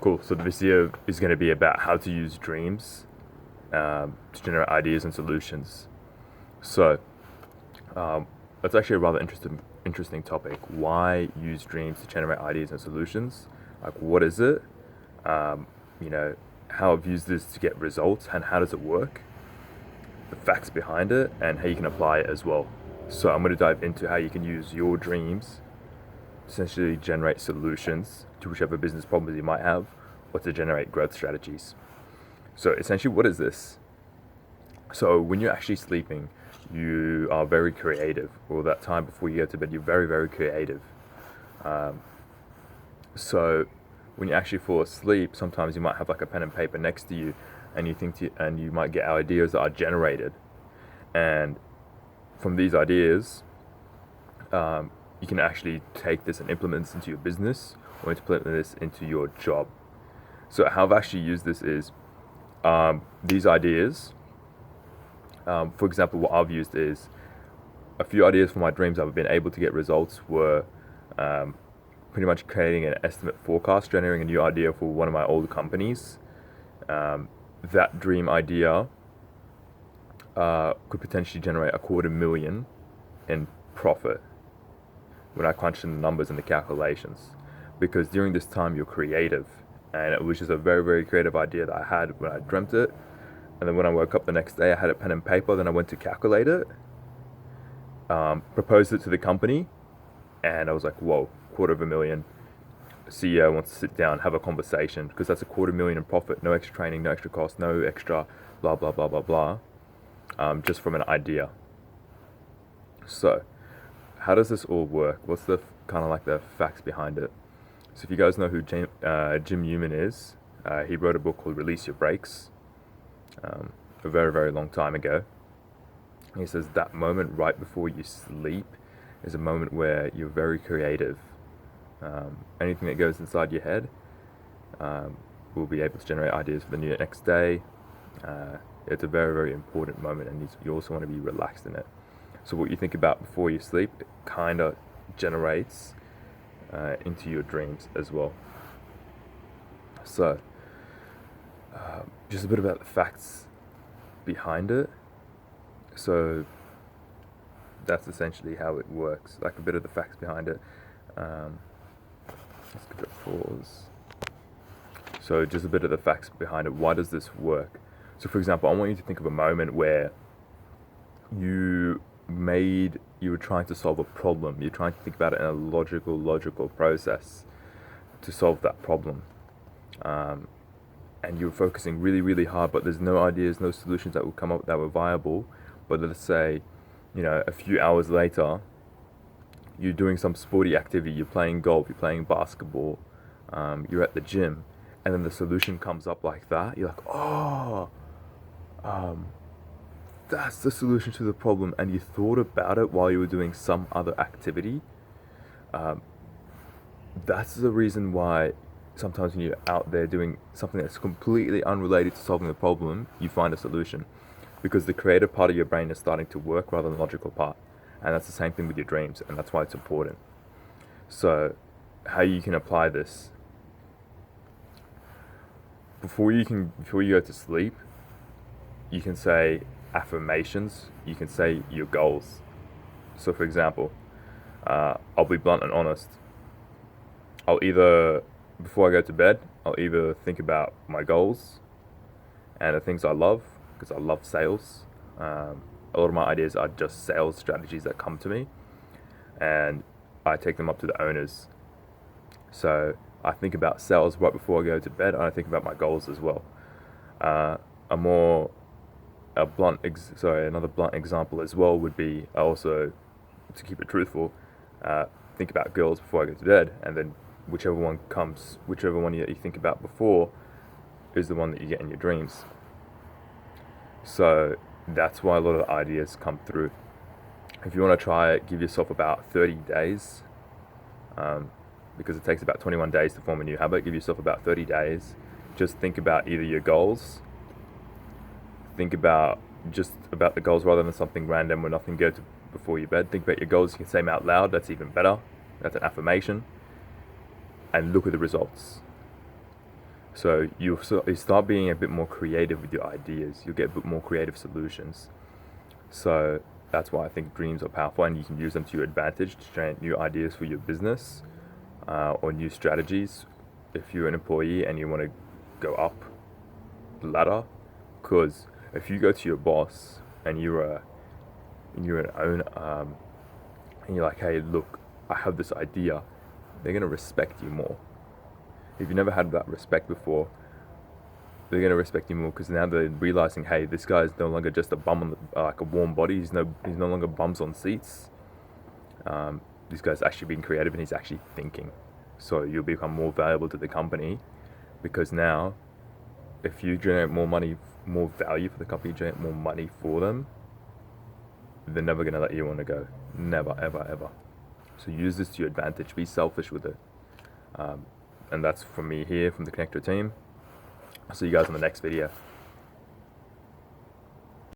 Cool. So this video is going to be about how to use dreams to generate ideas and solutions. So that's actually a rather interesting topic. Why use dreams to generate ideas and solutions? Like, what is it? How I've used this to get results and how does it work? The facts behind it and how you can apply it as well. So I'm going to dive into how you can use your dreams to essentially generate solutions to whichever business problems you might have, or to generate growth strategies. So essentially, what is this? So when you're actually sleeping, you are very creative. Or that time before you go to bed, you're very, very creative. So when you actually fall asleep, sometimes you might have like a pen and paper next to you, and you might get ideas that are generated, and from these ideas, you can actually take this and implement this into your business or implement this into your job. So how I've actually used this is these ideas. For example, what I've used is a few ideas for my dreams I've been able to get results were pretty much creating an estimate forecast, generating a new idea for one of my old companies. That dream idea could potentially generate $250,000 in profit when I crunched in the numbers and the calculations, because during this time you're creative, and it was just a very, very creative idea that I had when I dreamt it. And then when I woke up the next day, I had a pen and paper, then I went to calculate it, proposed it to the company, and I was like, whoa, $250,000. CEO wants to sit down, have a conversation, because that's $250,000 in profit, no extra training, no extra cost, no extra blah, blah, blah, blah, blah, just from an idea. So how does this all work? What's the kind of like the facts behind it? So if you guys know who Jim Newman is, he wrote a book called Release Your Brakes a very, very long time ago. He says that moment right before you sleep is a moment where you're very creative. Anything that goes inside your head will be able to generate ideas for the next day. It's a very, very important moment, and you also want to be relaxed in it. So what you think about before you sleep, it kind of generates into your dreams as well. So just a bit about the facts behind it. So that's essentially how it works, like a bit of the facts behind it. Let's give it a pause. So just a bit of the facts behind it. Why does this work? So for example, I want you to think of a moment where you were trying to solve a problem. You're trying to think about it in a logical process to solve that problem. And you're focusing really, really hard, but there's no ideas, no solutions that will come up that were viable. But let's say, a few hours later, you're doing some sporty activity, you're playing golf, you're playing basketball, you're at the gym, and then the solution comes up like that. You're like, oh, that's the solution to the problem, and you thought about it while you were doing some other activity. That's the reason why sometimes when you're out there doing something that's completely unrelated to solving the problem, you find a solution, because the creative part of your brain is starting to work rather than the logical part. And that's the same thing with your dreams, and that's why it's important. So how you can apply this: before you go to sleep, you can say affirmations, you can say your goals. So for example, I'll be blunt and honest. Before I go to bed, I'll either think about my goals and the things I love, because I love sales. A lot of my ideas are just sales strategies that come to me, and I take them up to the owners. So I think about sales right before I go to bed, and I think about my goals as well. Another blunt example as well would be, also, to keep it truthful, think about girls before I go to bed, and then whichever one you think about before is the one that you get in your dreams. So that's why a lot of the ideas come through. If you want to try it, give yourself about 30 days, because it takes about 21 days to form a new habit. Give yourself about 30 days. Just think about either your goals. Think about the goals rather than something random or nothing good before your bed. Think about your goals. You can say them out loud. That's even better. That's an affirmation. And look at the results. So you start being a bit more creative with your ideas. You'll get a bit more creative solutions. So that's why I think dreams are powerful, and you can use them to your advantage to generate new ideas for your business, or new strategies if you're an employee and you want to go up the ladder. Because if you go to your boss and you're an owner, and you're like, hey, look, I have this idea, they're gonna respect you more. If you never had that respect before, they're gonna respect you more, because now they're realizing, hey, this guy is no longer just a bum on the, like a warm body. He's no longer bums on seats. This guy's actually being creative and he's actually thinking. So you'll become more valuable to the company, because now, if you generate more money, more value for the company, generate more money for them, they're never gonna let you want to go. Never, ever, ever. So use this to your advantage. Be selfish with it. And that's from me here, from the Connector team. I'll see you guys in the next video.